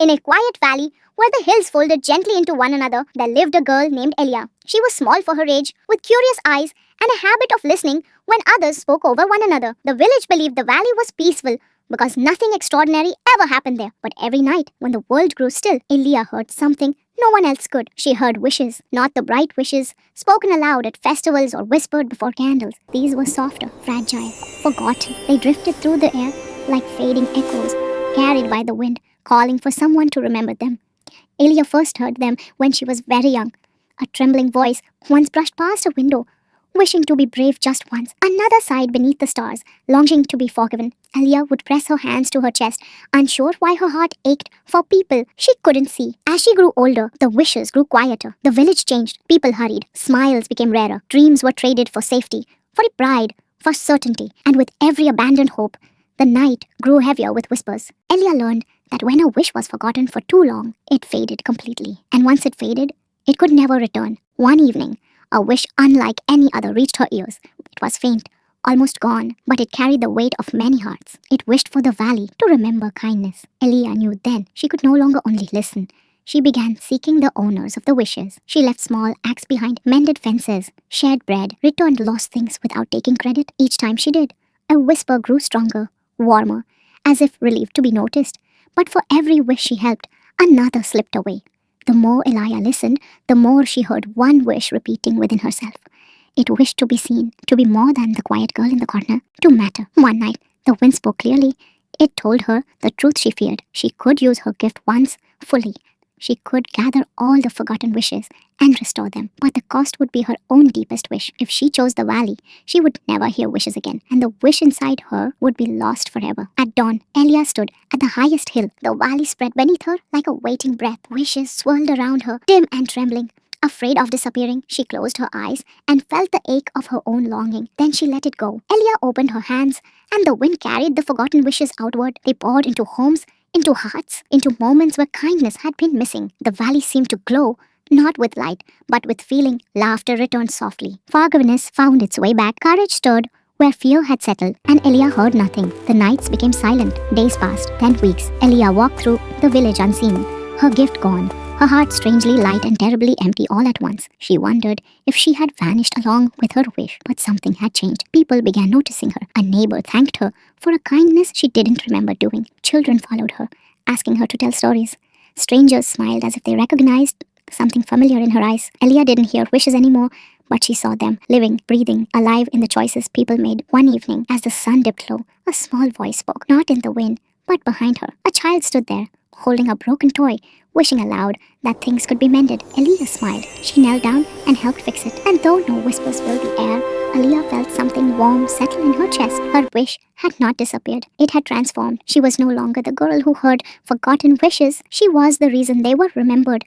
In a quiet valley where the hills folded gently into one another, there lived a girl named Elia. She was small for her age, with curious eyes and a habit of listening when others spoke over one another. The village believed the valley was peaceful because nothing extraordinary ever happened there. But every night, when the world grew still, Elia heard something no one else could. She heard wishes, not the bright wishes spoken aloud at festivals or whispered before candles. These were softer, fragile, forgotten. They drifted through the air like fading echoes, carried by the wind, calling for someone to remember them. Elia first heard them when she was very young. A trembling voice once brushed past her window, wishing to be brave just once. Another sighed beneath the stars, longing to be forgiven. Elia would press her hands to her chest, unsure why her heart ached for people she couldn't see. As she grew older, the wishes grew quieter. The village changed. People hurried. Smiles became rarer. Dreams were traded for safety, for pride, for certainty. And with every abandoned hope, the night grew heavier with whispers. Elia learned that when a wish was forgotten for too long, it faded completely. And once it faded, it could never return. One evening, a wish unlike any other reached her ears. It was faint, almost gone, but it carried the weight of many hearts. It wished for the valley to remember kindness. Elia knew then she could no longer only listen. She began seeking the owners of the wishes. She left small acts behind, mended fences, shared bread, returned lost things without taking credit. Each time she did, a whisper grew stronger, warmer, as if relieved to be noticed. But for every wish she helped, another slipped away. The more Elia listened, the more she heard one wish repeating within herself. It wished to be seen, to be more than the quiet girl in the corner, to matter. One night, the wind spoke clearly. It told her the truth she feared. She could use her gift once, fully. She could gather all the forgotten wishes and restore them. But the cost would be her own deepest wish. If she chose the valley, she would never hear wishes again, and the wish inside her would be lost forever. At dawn, Elia stood at the highest hill. The valley spread beneath her like a waiting breath. Wishes swirled around her, dim and trembling. Afraid of disappearing, she closed her eyes and felt the ache of her own longing. Then she let it go. Elia opened her hands, and the wind carried the forgotten wishes outward. They poured into homes, into hearts, into moments where kindness had been missing. The valley seemed to glow, not with light, but with feeling. Laughter returned softly. Forgiveness found its way back. Courage stirred where fear had settled, and Elia heard nothing. The nights became silent. Days passed, then weeks. Elia walked through the village unseen, her gift gone, her heart strangely light and terribly empty all at once. She wondered if she had vanished along with her wish, but something had changed. People began noticing her. A neighbor thanked her for a kindness she didn't remember doing. Children followed her, asking her to tell stories. Strangers smiled as if they recognized something familiar in her eyes. Elia didn't hear wishes anymore, but she saw them, living, breathing, alive in the choices people made. One evening, as the sun dipped low, a small voice spoke, not in the wind, but behind her. A child stood there, holding a broken toy, wishing aloud that things could be mended. Elia smiled. She knelt down and helped fix it. And though no whispers filled the air, Elia felt something warm settle in her chest. Her wish had not disappeared. It had transformed. She was no longer the girl who heard forgotten wishes. She was the reason they were remembered.